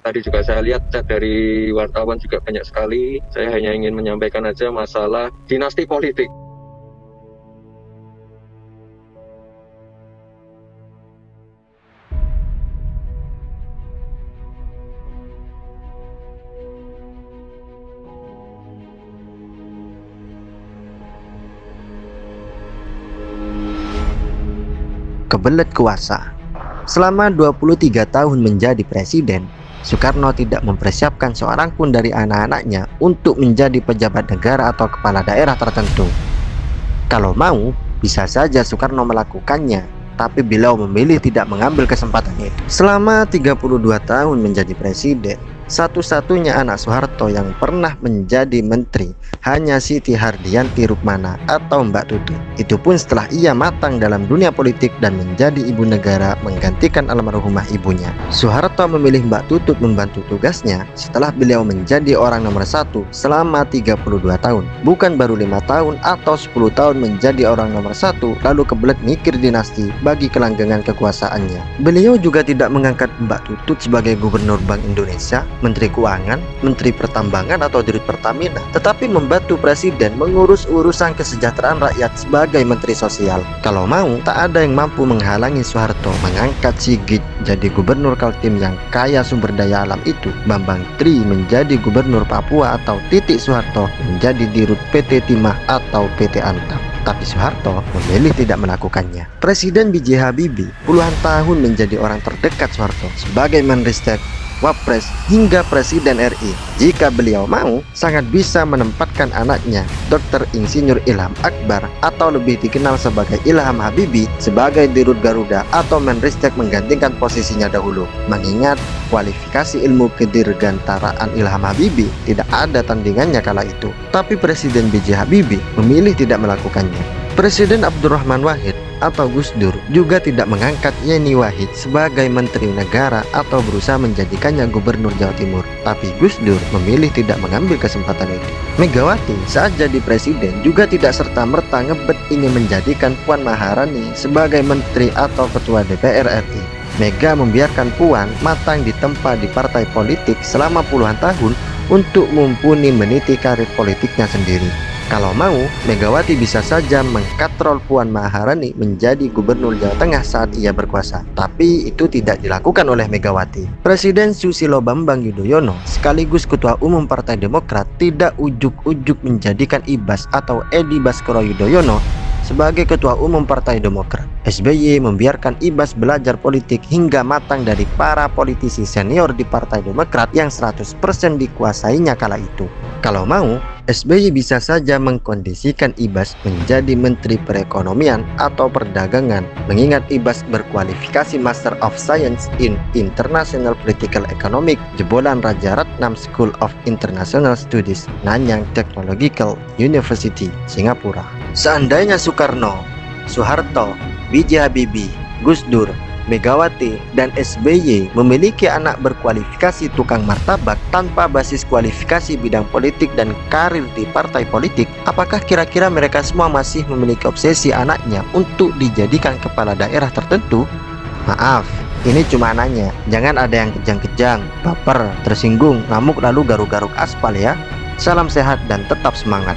Tadi juga saya lihat chat dari wartawan juga banyak sekali. Saya hanya ingin menyampaikan aja masalah dinasti politik. Kebelet kuasa. Selama 23 tahun menjadi presiden, Soekarno tidak mempersiapkan seorang pun dari anak-anaknya untuk menjadi pejabat negara atau kepala daerah tertentu. Kalau mau, bisa saja Soekarno melakukannya, tapi beliau memilih tidak mengambil kesempatan itu. Selama 32 tahun menjadi presiden, satu-satunya anak Soeharto yang pernah menjadi menteri hanya Siti Hardianti Rukmana atau Mbak Tutut. Itu pun setelah ia matang dalam dunia politik dan menjadi ibu negara menggantikan almarhumah ibunya. Soeharto memilih Mbak Tutut membantu tugasnya setelah beliau menjadi orang nomor 1 selama 32 tahun. Bukan baru 5 tahun atau 10 tahun menjadi orang nomor 1 lalu kebelet mikir dinasti bagi kelanggengan kekuasaannya. Beliau juga tidak mengangkat Mbak Tutut sebagai gubernur Bank Indonesia, Menteri Keuangan, Menteri Pertambangan atau Dirut Pertamina, tetapi membantu presiden mengurus urusan kesejahteraan rakyat sebagai Menteri Sosial. Kalau mau, tak ada yang mampu menghalangi Soeharto mengangkat Sigit jadi gubernur Kaltim yang kaya sumber daya alam itu, Bambang Tri menjadi gubernur Papua atau Titik Soeharto menjadi Dirut PT Timah atau PT Antam. Tapi Soeharto memilih tidak melakukannya. Presiden B.J. Habibie puluhan tahun menjadi orang terdekat Soeharto sebagai Menristek, Wapres hingga Presiden RI. Jika beliau mau, sangat bisa menempatkan anaknya Dr. Insinyur Ilham Akbar atau lebih dikenal sebagai Ilham Habibie sebagai Dirut Garuda atau Menristek menggantikan posisinya dahulu. Mengingat kualifikasi ilmu kedirgantaraan Ilham Habibie tidak ada tandingannya kala itu. Tapi Presiden B.J. Habibie memilih tidak melakukannya. Presiden Abdurrahman Wahid atau Gus Dur juga tidak mengangkat Yeni Wahid sebagai Menteri Negara atau berusaha menjadikannya Gubernur Jawa Timur. Tapi Gus Dur memilih tidak mengambil kesempatan itu. Megawati saat jadi presiden juga tidak serta-merta ngebet ingin menjadikan Puan Maharani sebagai Menteri atau Ketua DPR RI. Mega membiarkan Puan matang ditempa di partai politik selama puluhan tahun untuk mumpuni meniti karir politiknya sendiri. Kalau mau, Megawati bisa saja mengkatrol Puan Maharani menjadi Gubernur Jawa Tengah saat ia berkuasa. Tapi itu tidak dilakukan oleh Megawati. Presiden Susilo Bambang Yudhoyono sekaligus Ketua Umum Partai Demokrat tidak ujuk-ujuk menjadikan Ibas atau Edi Baskoro Yudhoyono sebagai Ketua Umum Partai Demokrat. SBY membiarkan Ibas belajar politik hingga matang dari para politisi senior di Partai Demokrat yang 100% dikuasainya kala itu. Kalau mau, SBY bisa saja mengkondisikan Ibas menjadi Menteri Perekonomian atau Perdagangan, mengingat Ibas berkualifikasi Master of Science in International Political Economic jebolan Raja Ratnam School of International Studies, Nanyang Technological University, Singapura. Seandainya Soekarno, Soeharto, B.J. Habibie, Gus Dur, Megawati, dan SBY memiliki anak berkualifikasi tukang martabak tanpa basis kualifikasi bidang politik dan karir di partai politik, apakah kira-kira mereka semua masih memiliki obsesi anaknya untuk dijadikan kepala daerah tertentu? Maaf, ini cuma nanya, jangan ada yang kejang-kejang, baper, tersinggung, ngamuk lalu garuk-garuk aspal ya. Salam sehat dan tetap semangat.